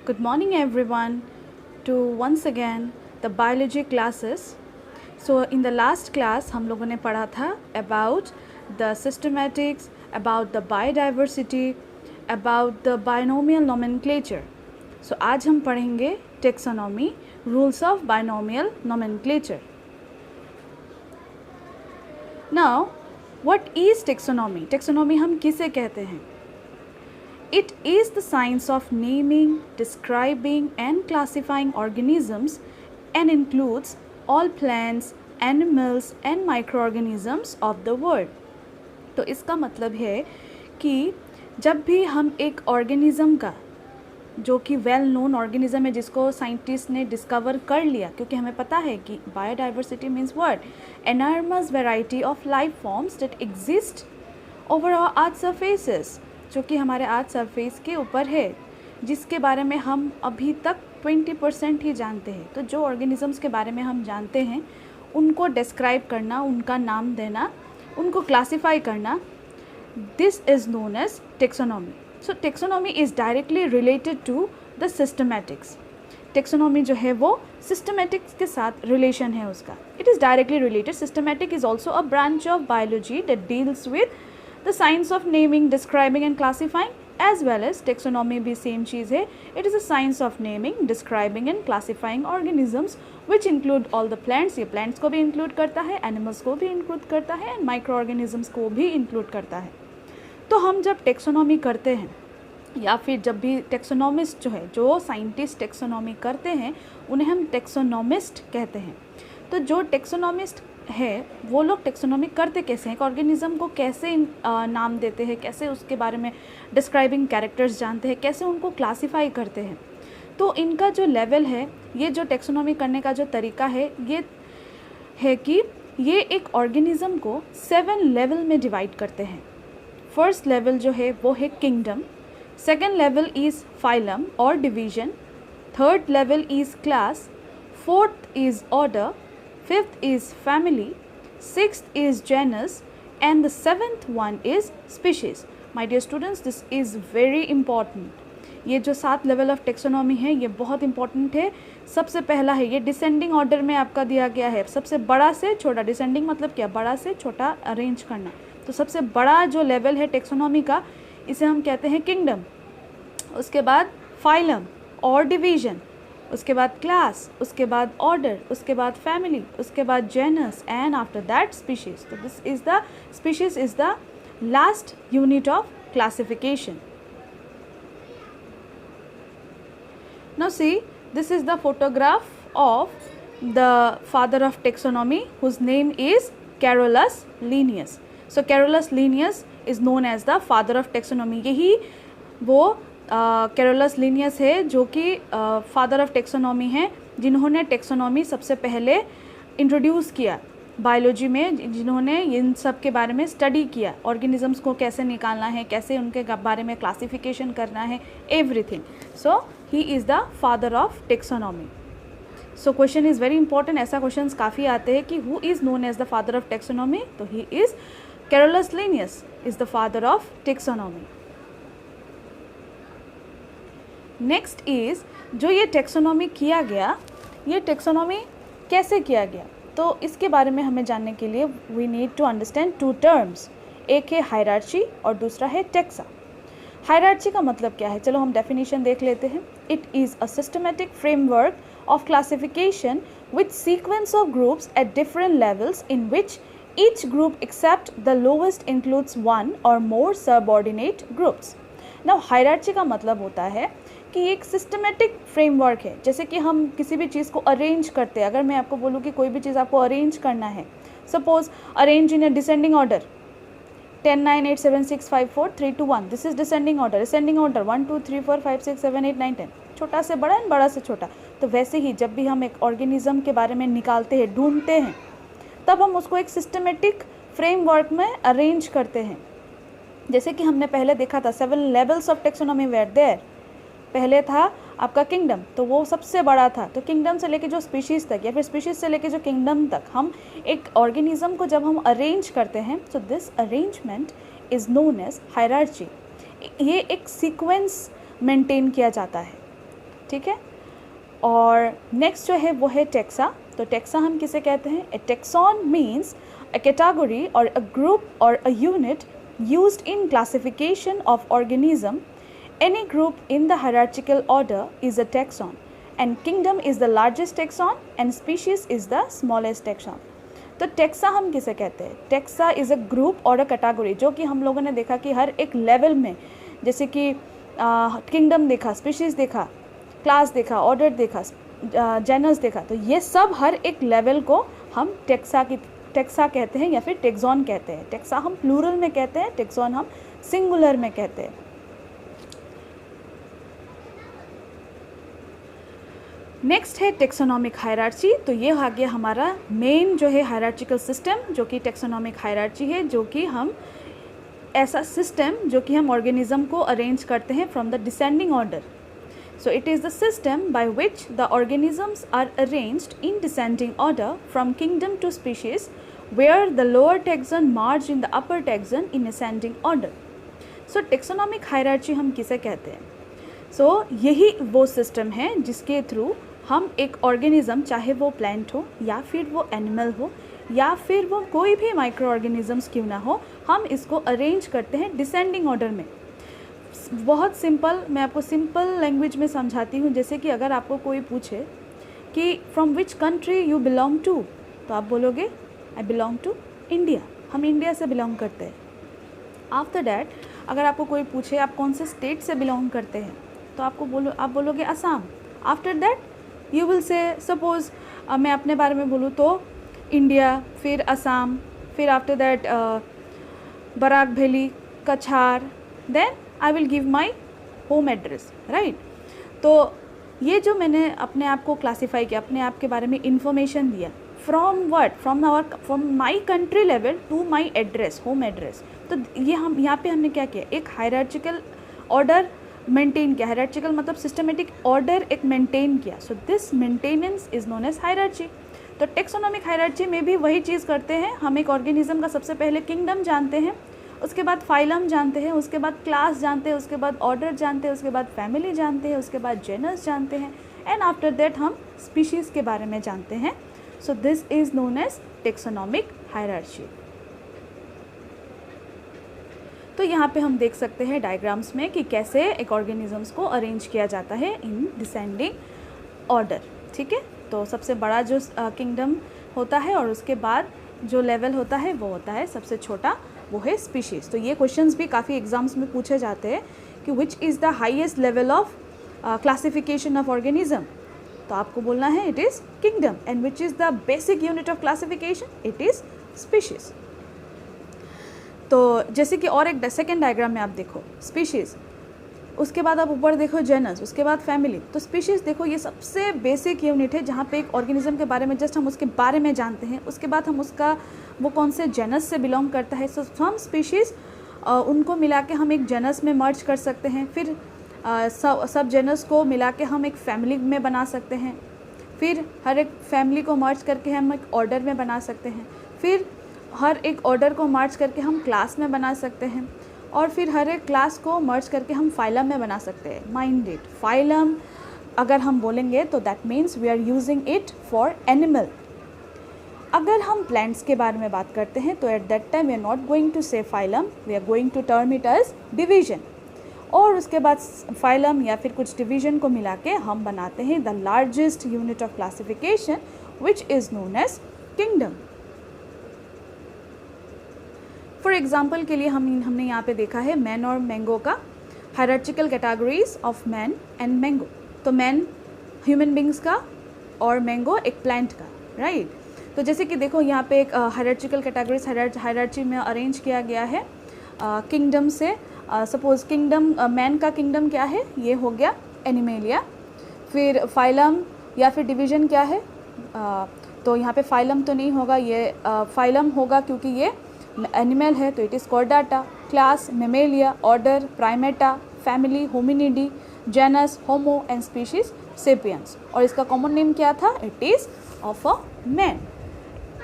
Good morning everyone to once again the biology classes. So in the last class हम लोगों ने पढ़ा था about the systematics, about the biodiversity, about the binomial nomenclature. So आज हम पढ़ेंगे taxonomy, rules of binomial nomenclature. Now what is taxonomy? Taxonomy हम किसे कहते हैं? It is the science of naming, describing and classifying organisms and includes all plants, animals and microorganisms of the world. तो इसका मतलब है कि जब भी हम एक ऑर्गेनिज़म का जो कि वेल नोन ऑर्गेनिज़म है जिसको साइंटिस्ट ने डिस्कवर कर लिया, क्योंकि हमें पता है कि biodiversity means what? Enormous variety of life forms that exist over our earth surfaces, जो कि हमारे अर्थ सरफेस के ऊपर है, जिसके बारे में हम अभी तक 20% ही जानते हैं. तो जो ऑर्गेनिजम्स के बारे में हम जानते हैं उनको डिस्क्राइब करना, उनका नाम देना, उनको क्लासीफाई करना, this is known as taxonomy. So taxonomy is directly related to the systematics. Taxonomy जो है वो सिस्टमैटिक्स के साथ रिलेशन है उसका. It is directly related. Systematic is also a branch of biology that deals with the science of naming, describing and classifying, as well as taxonomy भी same चीज़ है. It is a science of naming, describing and classifying organisms which include all the plants. ये plants को भी include करता है, animals को भी include करता है and microorganisms को भी include करता है. तो हम जब taxonomy करते हैं या फिर जब भी taxonomist जो है, जो scientist taxonomy करते हैं, उन्हें हम taxonomist कहते हैं. तो जो taxonomist है वो लोग टेक्सोनॉमी करते कैसे हैं, एक ऑर्गेनिज़म को कैसे नाम देते हैं, कैसे उसके बारे में डिस्क्राइबिंग कैरेक्टर्स जानते हैं, कैसे उनको क्लासीफाई करते हैं. तो इनका जो लेवल है, ये जो टेक्सोनॉमी करने का जो तरीका है, ये है कि ये एक ऑर्गेनिज़म को 7 लेवल में डिवाइड करते हैं. फर्स्ट लेवल जो है वो है kingdom, second level is phylum और division, third level is class, fourth is order, fifth is family, sixth is genus and the seventh one is species. My dear students, this is very important. ये जो 7 level of taxonomy है ये बहुत important है. सबसे पहला है, ये डिसेंडिंग ऑर्डर में आपका दिया गया है, सबसे बड़ा से छोटा. डिसेंडिंग मतलब क्या? बड़ा से छोटा अरेंज करना. तो सबसे बड़ा जो लेवल है टेक्सोनॉमी का, इसे हम कहते हैं किंगडम. उसके बाद फाइलम और डिवीजन, उसके बाद क्लास, उसके बाद ऑर्डर, उसके बाद फैमिली, उसके बाद genus and after that species. तो this is the species is the last unit of classification. Now see, this is the photograph of the father of taxonomy whose name is Carolus Linnaeus. So Carolus Linnaeus is known as the father of taxonomy. यही वो Carolus Linnaeus है जो कि father of taxonomy हैं, जिन्होंने taxonomy सबसे पहले introduce किया बायोलॉजी में, जिन्होंने इन सब के बारे में स्टडी किया, ऑर्गेनिजम्स को कैसे निकालना है, कैसे उनके बारे में क्लासिफिकेशन करना है, everything. So he is the father of taxonomy. So question is very important. ऐसा क्वेश्चन काफ़ी आते हैं कि who is known as the father of taxonomy. तो he is Carolus Linnaeus is the father of taxonomy. Next is, जो ये taxonomy किया गया, ये टेक्सोनॉमी कैसे किया गया, तो इसके बारे में हमें जानने के लिए we need to understand 2 terms. एक है हायरार्ची और दूसरा है टेक्सा. हायरार्ची का मतलब क्या है, चलो हम डेफिनेशन देख लेते हैं. It is a systematic framework of classification with sequence of groups at different levels in which each group except the lowest includes 1 or more subordinate groups. Now hierarchy का मतलब होता है कि एक सिस्टमेटिक फ्रेमवर्क है. जैसे कि हम किसी भी चीज़ को अरेंज करते हैं. अगर मैं आपको बोलूँ कि कोई भी चीज़ आपको अरेंज करना है, suppose arrange in A descending order 10 9 8 7 6 5 4 3 2 1. This is descending order. Descending order 1 2 3 4 5 6 7 8 9 10, छोटा से बड़ा एंड बड़ा से छोटा. तो वैसे ही जब भी हम एक ऑर्गेनिज्म के बारे में निकालते हैं, ढूंढते हैं, तब हम उसको एक सिस्टमेटिक फ्रेमवर्क में अरेंज करते हैं. जैसे कि हमने पहले देखा था 7 levels of taxonomy were there. पहले था आपका किंगडम, तो वो सबसे बड़ा था. तो किंगडम से लेके जो स्पीशीज़ तक या फिर स्पीशीज़ से लेके जो किंगडम तक हम एक ऑर्गेनिज्म को जब हम अरेंज करते हैं, so this arrangement is known as hierarchy. ये एक सीक्वेंस मेंटेन किया जाता है. ठीक है। और नेक्स्ट जो है वो है टेक्सा। तो टेक्सा हम किसे कहते हैं? ए टेक्सॉन मीन्स अ कैटेगरी और अ ग्रुप और a unit used in classification of organism. Any group in the hierarchical order is a taxon, and kingdom is the largest taxon and species is the smallest taxon. तो taxa हम किसे कहते हैं? Taxa is a group और a category, जो कि हम लोगों ने देखा कि हर एक लेवल में, जैसे कि किंगडम देखा, स्पीशीज़ देखा, क्लास देखा, ऑर्डर देखा, जेनर्स देखा, तो ये सब हर एक लेवल को हम टेक्सा कहते हैं या फिर टेक्सॉन कहते हैं। टेक्सा हम प्लूरल में कहते हैं, टेक्सॉन हम सिंगुलर में कहते हैं। नेक्स्ट है टेक्सोनॉमिक हायरार्ची। तो ये आ गया हमारा मेन जो है हायरार्चिकल सिस्टम, जो कि टेक्सोनॉमिक हायरार्ची है, जो कि हम ऐसा सिस्टम जो कि हम ऑर्गेनिज्म को अरेंज करते हैं from the descending order. So it is the system by which the organisms are arranged in descending order from kingdom to species, where the lower taxon merge in the upper taxon in ascending order. So taxonomic hierarchy हम किसे कहते हैं? सो यही वो system है जिसके through हम एक ऑर्गेनिज़म, चाहे वो प्लांट हो या फिर वो एनिमल हो या फिर वो कोई भी माइक्रो ऑर्गेनिजम्स क्यों ना हो, हम इसको अरेंज करते हैं डिसेंडिंग ऑर्डर में। बहुत सिंपल, मैं आपको सिंपल लैंग्वेज में समझाती हूँ। जैसे कि अगर आपको कोई पूछे कि from which country you belong to, तो आप बोलोगे आई बिलोंग टू इंडिया, हम इंडिया से बिलोंग करते हैं। आफ्टर डैट अगर आपको कोई पूछे आप कौन से स्टेट से बिलोंग करते हैं, तो आप बोलोगे Assam. After that you will say, suppose मैं अपने बारे में बोलूँ तो इंडिया, फिर असम, फिर after that Barak valley, Cachar, then I will give my home address, right. तो ये जो मैंने अपने आप को क्लासीफाई किया, अपने आप के बारे में इंफॉर्मेशन दिया, from my country level to my address, home address. तो ये हम यहाँ पे हमने क्या किया, एक हायरार्चिकल ऑर्डर मेंटेन किया। हायरार्चिकल मतलब सिस्टमेटिक ऑर्डर एक मेंटेन किया। So this maintenance is known as hierarchy. तो टेक्सोनॉमिक हायरार्ची में भी वही चीज़ करते हैं। हम एक ऑर्गेनिज्म का सबसे पहले किंगडम जानते हैं, उसके बाद फाइलम जानते हैं, उसके बाद क्लास जानते हैं, उसके बाद ऑर्डर जानते हैं, उसके बाद फैमिली जानते हैं, उसके बाद जेनस जानते हैं, एंड आफ्टर दैट हम स्पीशीज़ के बारे में जानते हैं। So this is known as taxonomic hierarchy. तो यहाँ पे हम देख सकते हैं डायग्राम्स में कि कैसे एक ऑर्गेनिजम्स को अरेंज किया जाता है इन डिसेंडिंग ऑर्डर, ठीक है। तो सबसे बड़ा जो किंगडम होता है और उसके बाद जो लेवल होता है वो होता है सबसे छोटा, वो है स्पीशीज़। तो ये क्वेश्चंस भी काफ़ी एग्जाम्स में पूछे जाते हैं कि which is the highest level of classification of organism, तो आपको बोलना है it is kingdom. And which is the basic unit of classification, it is species. तो जैसे कि और एक सेकेंड डायग्राम में आप देखो स्पीशीज़, उसके बाद आप ऊपर देखो जेनस, उसके बाद फैमिली। तो स्पीशीज़ देखो ये सबसे बेसिक यूनिट है जहाँ पे एक ऑर्गेनिज्म के बारे में जस्ट हम उसके बारे में जानते हैं, उसके बाद हम उसका वो कौन से जेनस से बिलोंग करता है। सो हम स्पीशीज़ उनको मिला के हम एक जेनस में मर्ज कर सकते हैं, फिर सब जेनस को मिला के हम एक फैमिली में बना सकते हैं, फिर हर एक फैमिली को मर्ज करके हम एक ऑर्डर में बना सकते हैं, फिर हर एक ऑर्डर को मर्ज करके हम क्लास में बना सकते हैं, और फिर हर एक क्लास को मर्ज करके हम फाइलम में बना सकते हैं। माइंड इट, फाइलम अगर हम बोलेंगे तो that means we are using it for animal. अगर हम प्लांट्स के बारे में बात करते हैं तो at that time we are not going to say phylum, we are going to term it as division. और उसके बाद फाइलम या फिर कुछ डिवीजन को मिला के हम बनाते हैं the largest unit of classification which is known as kingdom. For example के लिए हमने यहाँ पे देखा है मैन और मैंगो का hierarchical categories of man and mango. तो मैन ह्यूमन बींग्स का और मैंगो एक प्लांट का, राइट। तो जैसे कि देखो यहाँ पे एक हायरार्चिकल कैटेगरीज हायरार्ची में अरेंज किया गया है किंगडम से। सपोज किंगडम, मैन का किंगडम क्या है, ये हो गया एनिमेलिया। फिर फाइलम या फिर डिवीजन क्या है, तो यहाँ पे फाइलम तो नहीं होगा, ये फाइलम होगा क्योंकि ये एनिमल है, तो it is Chordata. Class Mammalia, order Primata, family Hominidae, genus Homo and species sapiens. और इसका कॉमन नेम क्या था, it is of a man.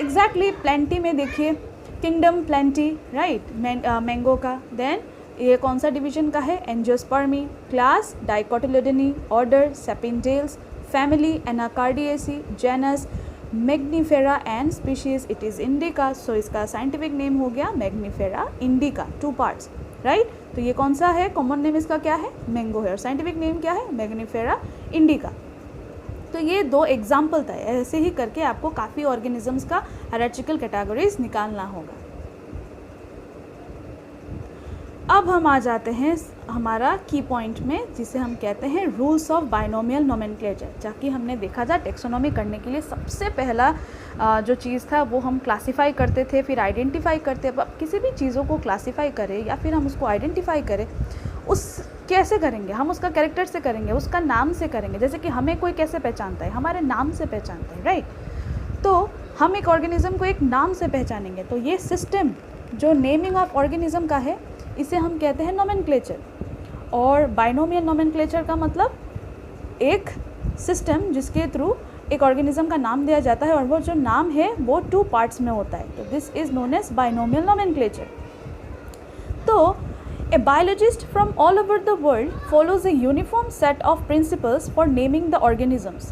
Exactly Plantae में देखिए किंगडम प्लेंटी, राइट, मैंगो का। देन ये कौन सा डिवीजन का है? Angiospermae. Class Dicotyledonae. Order Sapindales. Family Anacardiaceae. Genus Mangifera and species it is indica. So इसका साइंटिफिक नेम हो गया मैग्नीफेरा इंडिका, 2 पार्ट्स, राइट। तो ये कौन सा है? कॉमन नेम इसका क्या है? मैंगो है। और साइंटिफिक नेम क्या है? Mangifera indica. तो ये 2 एग्जाम्पल था। ऐसे ही करके आपको काफ़ी ऑर्गेनिजम्स का हायरार्चिकल कैटेगरीज निकालना होगा। अब हम आ जाते हैं हमारा की पॉइंट में, जिसे हम कहते हैं रूल्स ऑफ बाइनोमियल नोमेनक्लेचर। ताकि हमने देखा था टेक्सोनॉमी करने के लिए सबसे पहला जो चीज़ था वो हम क्लासीफाई करते थे, फिर आइडेंटिफाई करते। अब किसी भी चीज़ों को क्लासीफाई करें या फिर हम उसको आइडेंटिफाई करें, उस कैसे करेंगे? हम उसका कैरेक्टर से करेंगे, उसका नाम से करेंगे। जैसे कि हमें कोई कैसे पहचानता है? हमारे नाम से पहचानता है, राइट। तो हम एक ऑर्गेनिज्म को एक नाम से पहचानेंगे। तो ये सिस्टम जो नेमिंग ऑफ ऑर्गेनिज्म का है, इसे हम कहते हैं नोमेनक्लेचर। और बाइनोमियल नोमेनक्लेचर का मतलब एक सिस्टम जिसके थ्रू एक ऑर्गेनिज्म का नाम दिया जाता है और वो जो नाम है वो 2 पार्ट्स में होता है। तो this is known as binomial nomenclature. तो a biologist from all over the world follows a uniform set of principles for naming the organisms.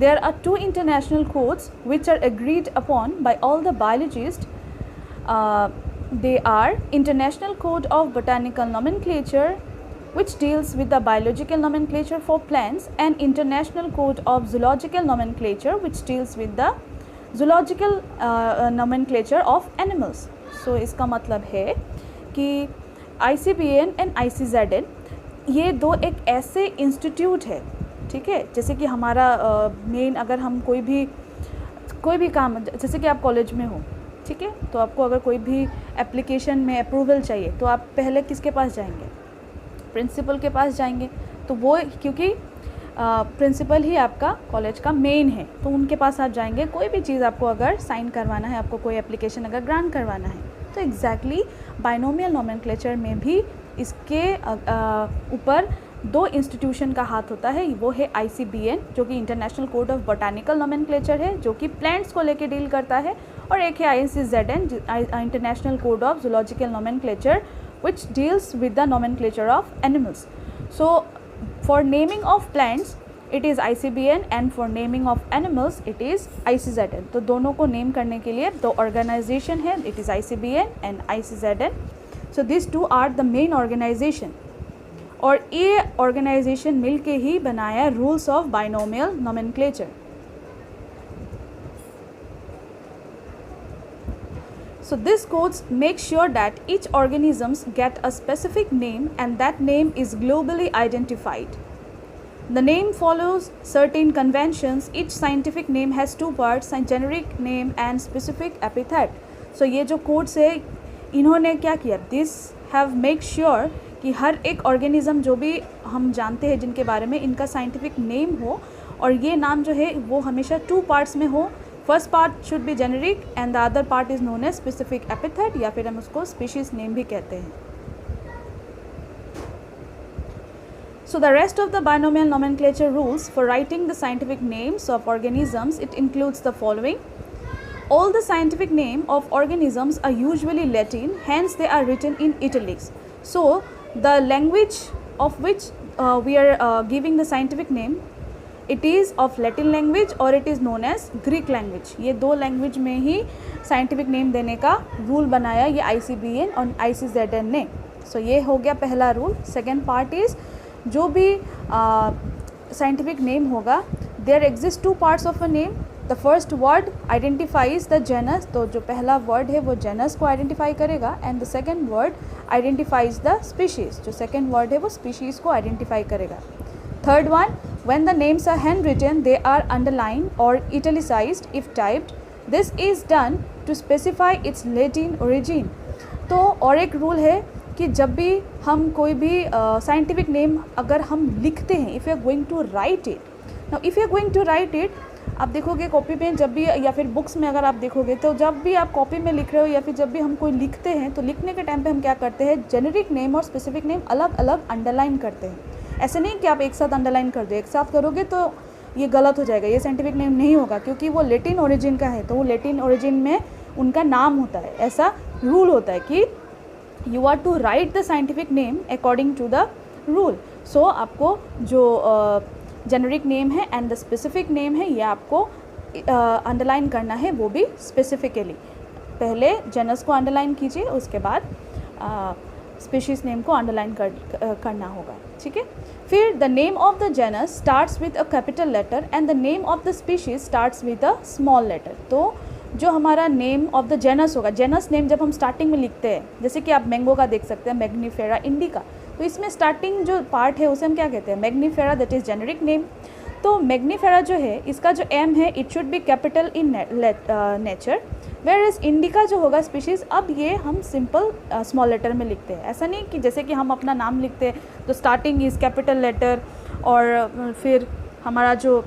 There are 2 international codes which are agreed upon by all the biologists. They are International Code of Botanical Nomenclature, which deals with the biological nomenclature for plants, and International Code of Zoological Nomenclature, which deals with the zoological nomenclature of animals. So इसका मतलब है कि ICBN and ICZN ये 2 एक ऐसे institute है, ठीक है। जैसे कि हमारा मेन अगर हम कोई भी काम, जैसे कि आप कॉलेज में हो, ठीक है, तो आपको अगर कोई भी एप्लीकेशन में अप्रूवल चाहिए तो आप पहले किसके पास जाएंगे? प्रिंसिपल के पास जाएंगे। तो वो क्योंकि प्रिंसिपल ही आपका कॉलेज का मेन है, तो उनके पास आप जाएंगे। कोई भी चीज़ आपको अगर साइन करवाना है, आपको कोई एप्लीकेशन अगर ग्रांट करवाना है, तो एग्जैक्टली बाइनोमियल नोमेनक्लेचर में भी इसके ऊपर 2 इंस्टीट्यूशन का हाथ होता है। वो है ICBN जो कि international code of botanical nomenclature है, जो कि प्लांट्स को लेके डील करता है, और एक है ICZN international code of zoological nomenclature which deals with the nomenclature of animals. So for naming of plants it is ICBN and for naming of animals it is ICZN. तो दोनों को नेम करने के लिए 2 ऑर्गेनाइजेशन है, it is ICBN and ICZN. So these 2 are the main organization. और ये organisation मिल के ही बनाया rules of binomial nomenclature. So these codes make sure that each organisms get a specific name and that name is globally identified. The name follows certain conventions. Each scientific name has 2 parts, a generic name and specific epithet. So ये जो codes है, इन्होंने क्या किया? This have make sure कि हर एक organism जो भी हम जानते हैं जिनके बारे में, इनका साइंटिफिक नेम हो, और ये नाम जो है वो हमेशा 2 पार्ट्स में हो। First part should be generic and the other part is known as specific epithet, या फिर हम उसको स्पीशीज नेम भी कहते हैं। So the rest of the binomial nomenclature rules for writing the scientific names of organisms, it includes the following. All the scientific name of organisms are usually Latin, hence they are written in italics. So the language of which we are giving the scientific name, it is of Latin language or it is known as Greek language. ये 2 language में ही scientific name देने का rule बनाया ये ICBN और ICZN ने। सो ये हो गया पहला रूल। सेकेंड पार्ट इज़ जो भी साइंटिफिक नेम होगा, there exist 2 parts of a name. The first word identifies the genus, तो जो पहला वर्ड है वो जेनस को आइडेंटिफाई करेगा, and the second word identifies the species, जो सेकेंड वर्ड है वो स्पीशीज़ को आइडेंटिफाई करेगा। Third one, when the names are handwritten, they are underlined or italicized if typed. This is done to specify its Latin origin. तो और एक rule है कि जब भी हम कोई भी साइंटिफिक नेम अगर हम लिखते हैं, if you are going to write it, now if you are going to write it, आप देखोगे कॉपी में जब भी, या फिर बुक्स में अगर आप देखोगे, तो जब भी आप कॉपी में लिख रहे हो या फिर जब भी हम कोई लिखते हैं, तो लिखने के टाइम पे हम क्या करते हैं, जेनेरिक नेम और स्पेसिफिक नेम अलग अलग अंडरलाइन करते हैं। ऐसे नहीं कि आप एक साथ अंडरलाइन कर दो, एक साथ करोगे तो ये गलत हो जाएगा, ये साइंटिफिक नेम नहीं होगा, क्योंकि वो लेटिन ओरिजिन का है, तो वो लेटिन ओरिजिन में उनका नाम होता है। ऐसा रूल होता है कि you are to write the scientific name according to the rule. So आपको जो जेनरिक नेम है एंड द स्पेसिफिक नेम है ये आपको अंडरलाइन करना है, वो भी स्पेसिफिकली. पहले जेनस को अंडरलाइन कीजिए, उसके बाद स्पीशीज़ नेम को अंडरलाइन करना होगा. ठीक है. फिर the name of the genus starts with a capital letter and the name of the species starts with a small letter. तो जो हमारा नेम ऑफ द जेनस होगा, जेनस नेम जब हम स्टार्टिंग में लिखते हैं, जैसे कि आप मैंगो का देख सकते हैं, मैग्नीफेरा इंडिका, तो इसमें स्टार्टिंग जो पार्ट है उसे हम क्या कहते हैं, Mangifera, that is generic name. तो मैग्नीफेरा जो है इसका जो एम है it should be capital in nature, where is indica जो होगा स्पीशीज़, अब ये हम सिंपल स्मॉल लेटर में लिखते हैं. ऐसा नहीं कि जैसे कि हम अपना नाम लिखते हैं तो स्टार्टिंग इज़ कैपिटल लेटर और फिर हमारा जो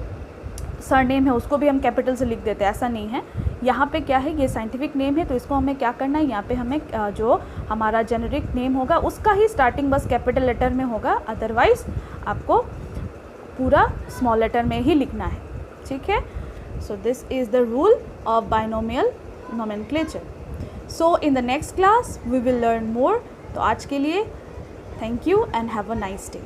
सरनेम है उसको भी हम कैपिटल से लिख देते हैं, ऐसा नहीं है. यहाँ पे क्या है, ये साइंटिफिक नेम है तो इसको हमें क्या करना है, यहाँ पे हमें जो हमारा जेनरिक नेम होगा उसका ही स्टार्टिंग बस कैपिटल लेटर में होगा, अदरवाइज़ आपको पूरा स्मॉल लेटर में ही लिखना है. ठीक है. So this is the rule of binomial nomenclature. So in the next class we will learn more. तो आज के लिए thank you and have a nice day.